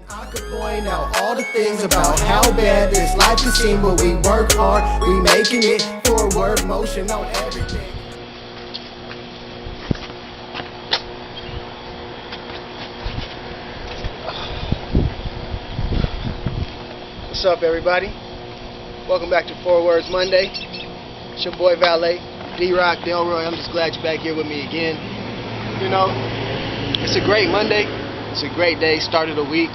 I could point out all the things about how bad this life can seem, but we work hard, we making it, forward motion on everything. What's up, everybody? Welcome back to 4WORDS Monday. It's your boy Valet, D-Rock, Delroy. I'm just glad you're back here with me again. You know, it's a great Monday. It's a great day, start of the week.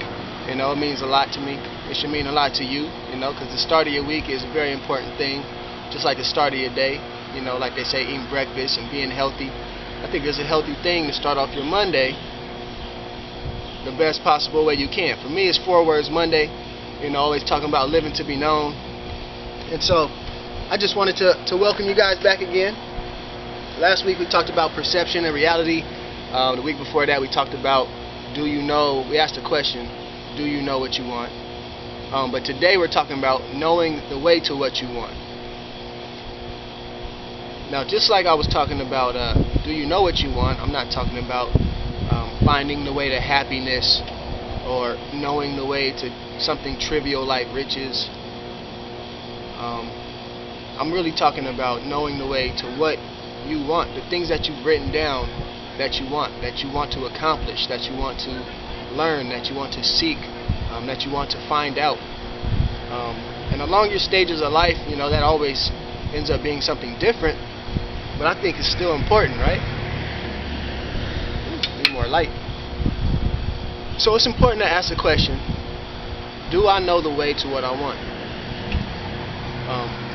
You know, it means a lot to me. It should mean a lot to you, you know, because the start of your week is a very important thing. Just like the start of your day, you know, like they say, eating breakfast and being healthy. I think it's a healthy thing to start off your Monday the best possible way you can. For me, it's 4WORDS Monday. You know, always talking about living to be known. And so, I just wanted to welcome you guys back again. Last week we talked about perception and reality. The week before that we talked about, do you know, we asked a question, do you know what you want? But today we're talking about knowing the way to what you want. Now, just like I was talking about, do you know what you want? I'm not talking about finding the way to happiness or knowing the way to something trivial like riches. I'm really talking about knowing the way to what you want, the things that you've written down that you want to accomplish, that you want to learn, that you want to seek, that you want to find out. And along your stages of life, you know, that always ends up being something different, but I think it's still important, right? Need more light. So it's important to ask the question, do I know the way to what I want?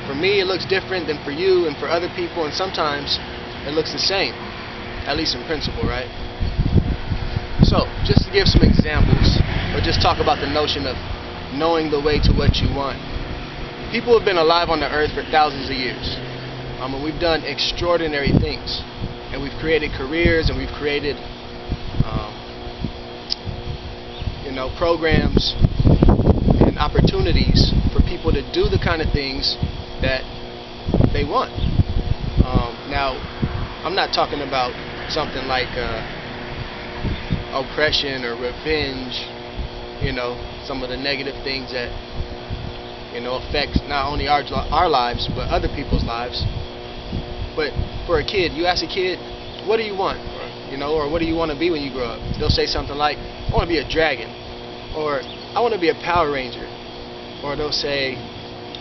For me, it looks different than for you and for other people, and sometimes it looks the same, at least in principle, right? So, just to give some examples, or just talk about the notion of knowing the way to what you want. People have been alive on the earth for thousands of years. And we've done extraordinary things. And we've created careers, and we've created programs and opportunities for people to do the kind of things that they want. Now, I'm not talking about something like oppression or revenge, you know, some of the negative things that, you know, affect not only our lives, but other people's lives. But for a kid, you ask a kid, what do you want? You know, or what do you want to be when you grow up? They'll say something like, I want to be a dragon, or I want to be a Power Ranger, or they'll say,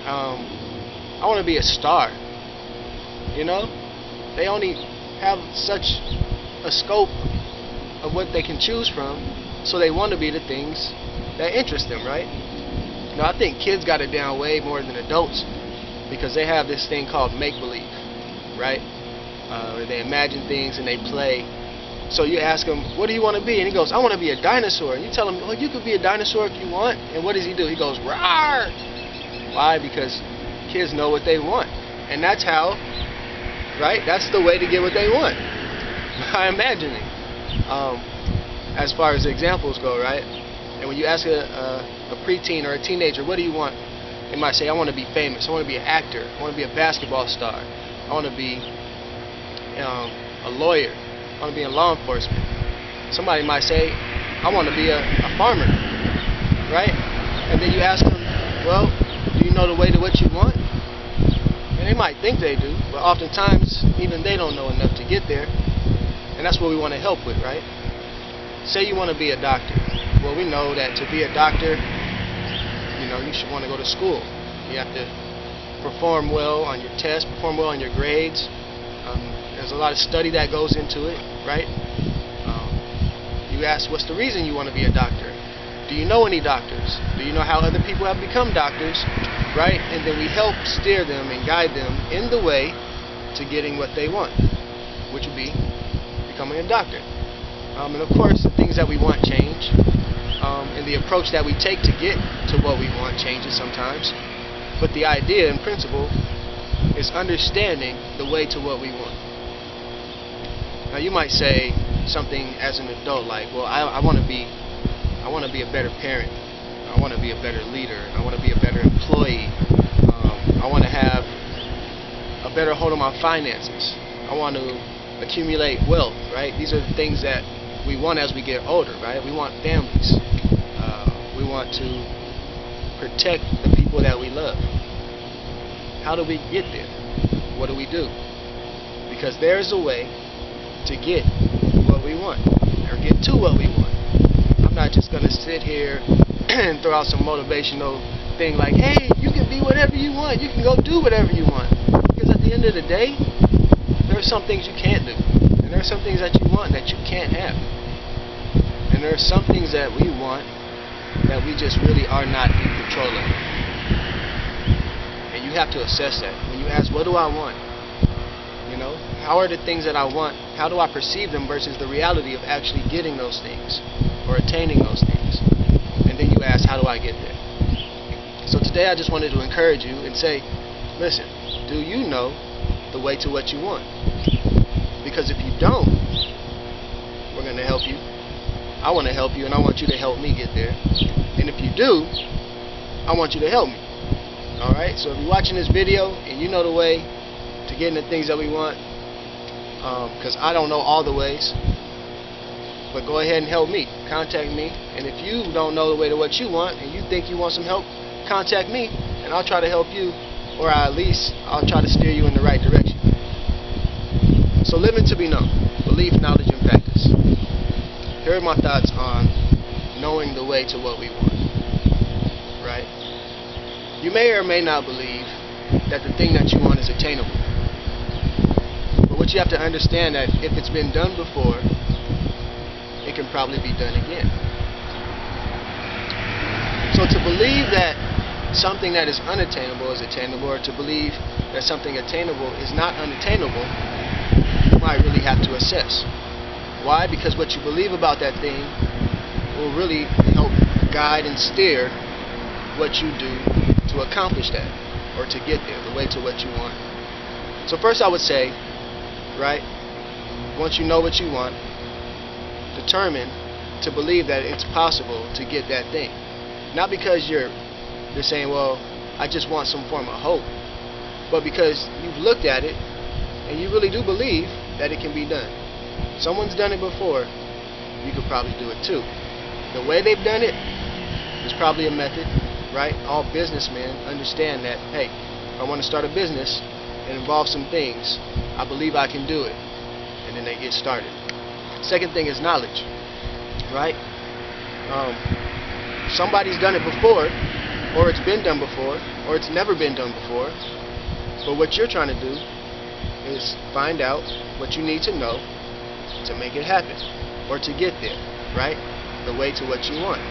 I want to be a star. You know, they only have such a scope of what they can choose from, so they want to be the things that interest them, right? Now, I think kids got it down way more than adults, because they have this thing called make-believe, right? Where they imagine things and they play. So you ask him, what do you want to be? And he goes, I want to be a dinosaur. And you tell him, well, you could be a dinosaur if you want. And what does he do? He goes, rawr! Why? Because kids know what they want. And that's how, right? That's the way to get what they want. By imagining. As far as the examples go, right? And when you ask a preteen or a teenager, what do you want? They might say, I want to be famous. I want to be an actor. I want to be a basketball star. I want to be a lawyer. I want to be in law enforcement. Somebody might say, I want to be a farmer, right? And then you ask them, well, do you know the way to what you want? And they might think they do, but oftentimes even they don't know enough to get there. And that's what we want to help with, right? Say you want to be a doctor. Well, we know that to be a doctor, you know, you should want to go to school. You have to perform well on your tests, perform well on your grades. There's a lot of study that goes into it, right? You ask, what's the reason you want to be a doctor? Do you know any doctors? Do you know how other people have become doctors, right? And then we help steer them and guide them in the way to getting what they want, which would be becoming a doctor. And of course, the things that we want change, and the approach that we take to get to what we want changes sometimes. But the idea and principle is understanding the way to what we want. Now, you might say something as an adult like, well, I want to be a better parent. I want to be a better leader. I want to be a better employee. I want to have a better hold on my finances. I want to accumulate wealth, right? These are the things that we want as we get older, right? We want families. want to protect the people that we love. How do we get there? What do we do? Because there's a way to get what we want, or get to what we want. I'm not just going to sit here and throw out some motivational thing like, hey, you can be whatever you want, you can go do whatever you want. Because at the end of the day, there are some things you can't do, and there are some things that you want that you can't have, and there are some things that we want that we just really are not in control of. And you have to assess that. When you ask, what do I want? You know, how are the things that I want, how do I perceive them versus the reality of actually getting those things or attaining those things? And then you ask, how do I get there? So today I just wanted to encourage you and say, listen, do you know the way to what you want? Because if you don't, we're going to help you. I want to help you, and I want you to help me get there. And if you do, I want you to help me. Alright, so if you're watching this video and you know the way to getting the things that we want, because I don't know all the ways, but go ahead and help me. Contact me. And if you don't know the way to what you want and you think you want some help, contact me and I'll try to help you, or at least I'll try to steer you in the right direction. So living to be known, belief, knowledge, and practice. Here are my thoughts on knowing the way to what we want. Right? You may or may not believe that the thing that you want is attainable. But what you have to understand that if it's been done before, it can probably be done again. So to believe that something that is unattainable is attainable, or to believe that something attainable is not unattainable, you might really have to assess. Why? Because what you believe about that thing will really help guide and steer what you do to accomplish that, or to get there, the way to what you want. So first I would say, right, once you know what you want, determine to believe that it's possible to get that thing. Not because you're saying, well, I just want some form of hope, but because you've looked at it and you really do believe that it can be done. Someone's done it before, you could probably do it too. The way they've done it is probably a method, right? All businessmen understand that, hey, if I want to start a business, it involves some things, I believe I can do it, and then they get started. Second thing is knowledge, right? Somebody's done it before, or it's been done before, or it's never been done before, but what you're trying to do is find out what you need to know to make it happen, or to get there, right? The way to what you want.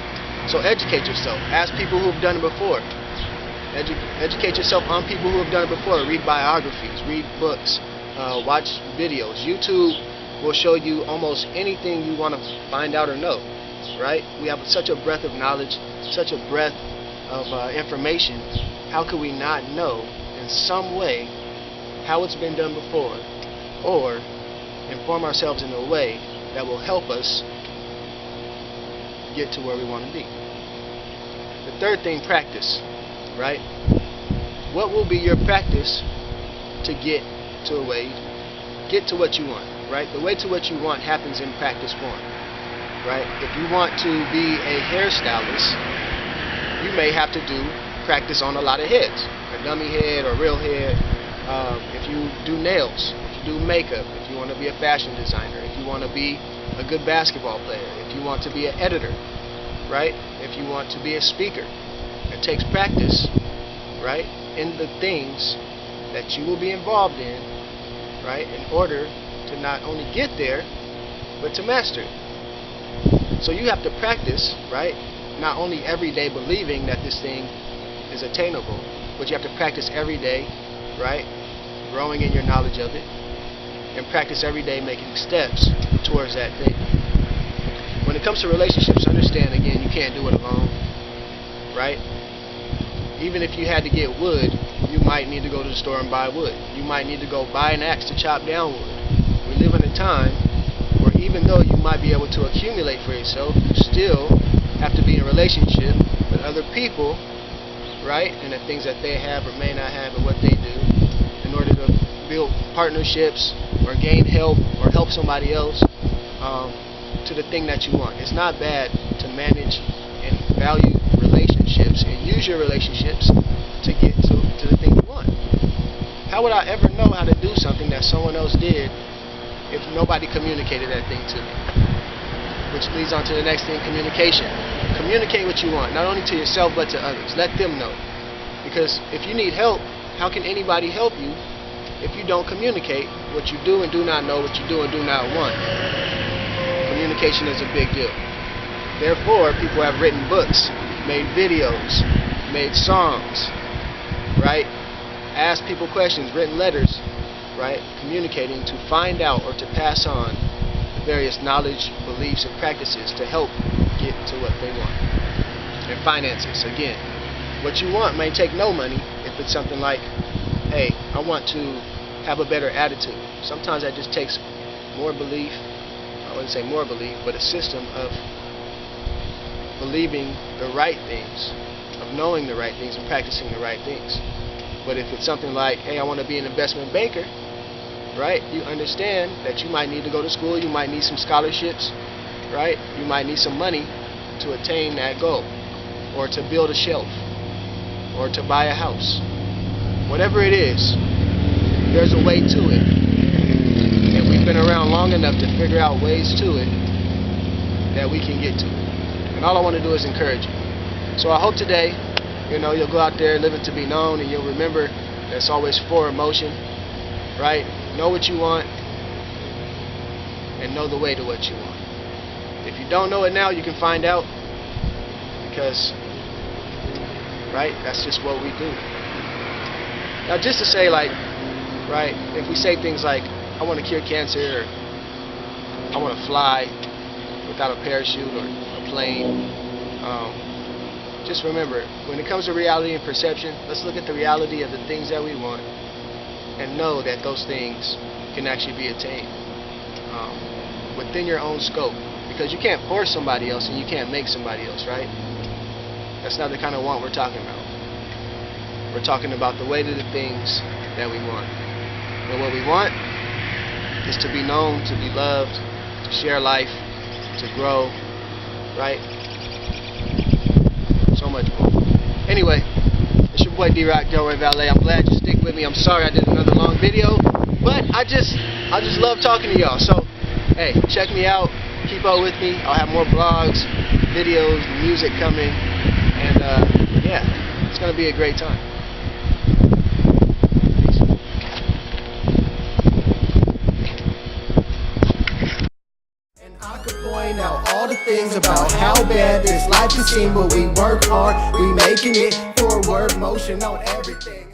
So educate yourself. Ask people who have done it before. Educate yourself on people who have done it before. Read biographies, read books, watch videos. YouTube will show you almost anything you want to find out or know, right? We have such a breadth of knowledge, such a breadth of information. How could we not know in some way how it's been done before, or inform ourselves in a way that will help us get to where we want to be? The third thing, practice, right? What will be your practice to get to a way, get to what you want, right? The way to what you want happens in practice form, right? If you want to be a hairstylist, you may have to do practice on a lot of heads, a dummy head or real head. If you do nails, if you do makeup, if you want to be a fashion designer, if you want to be a good basketball player, if you want to be an editor, right? If you want to be a speaker, it takes practice, right, in the things that you will be involved in, right, in order to not only get there, but to master it. So you have to practice, right, not only every day believing that this thing is attainable, but you have to practice every day, right, growing in your knowledge of it, and practice every day making steps towards that thing. When it comes to relationships, understand again, you can't do it alone, right? Even if you had to get wood, you might need to go to the store and buy wood. You might need to go buy an axe to chop down wood. We live in a time where even though you might be able to accumulate for yourself, you still have to be in a relationship with other people, right? And the things that they have or may not have and what they do, in order to build partnerships or gain help or help somebody else to the thing that you want. It's not bad to manage and value use your relationships to get to the thing you want. How would I ever know how to do something that someone else did if nobody communicated that thing to me? Which leads on to the next thing, communication. Communicate what you want, not only to yourself but to others. Let them know. Because if you need help, how can anybody help you if you don't communicate what you do and do not know, what you do and do not want? Communication is a big deal. Therefore, people have written books, made videos, made songs, right? Asked people questions, written letters, right? Communicating to find out or to pass on various knowledge, beliefs, and practices to help get to what they want. And finances, again. What you want may take no money if it's something like, hey, I want to have a better attitude. Sometimes that just takes more belief, I wouldn't say more belief, but a system of believing the right things, of knowing the right things and practicing the right things. But if it's something like, hey, I want to be an investment banker, right? You understand that you might need to go to school, you might need some scholarships, right? You might need some money to attain that goal, or to build a shelf, or to buy a house. Whatever it is, there's a way to it. And we've been around long enough to figure out ways to it that we can get to it. And all I want to do is encourage you. So I hope today, you'll go out there living to be known, and you'll remember that's always for emotion, right? Know what you want and know the way to what you want. If you don't know it now, you can find out, because, right, that's just what we do. Now, just to say, like, right, if we say things like, I want to cure cancer, or I want to fly without a parachute or a plane, just remember, when it comes to reality and perception, let's look at the reality of the things that we want and know that those things can actually be attained within your own scope. Because you can't force somebody else and you can't make somebody else, right? That's not the kind of want we're talking about. We're talking about the way to the things that we want. And what we want is to be known, to be loved, to share life, to grow, right? So much more. Anyway, it's your boy D-Rock, Delroy Valet. I'm glad you stick with me. I'm sorry I did another long video, but I just love talking to y'all. So, hey, check me out. Keep up with me. I'll have more vlogs, videos, music coming, and yeah, it's gonna be a great time. Point out all the things about how bad this life can seem, but we work hard, we making it, forward motion on everything.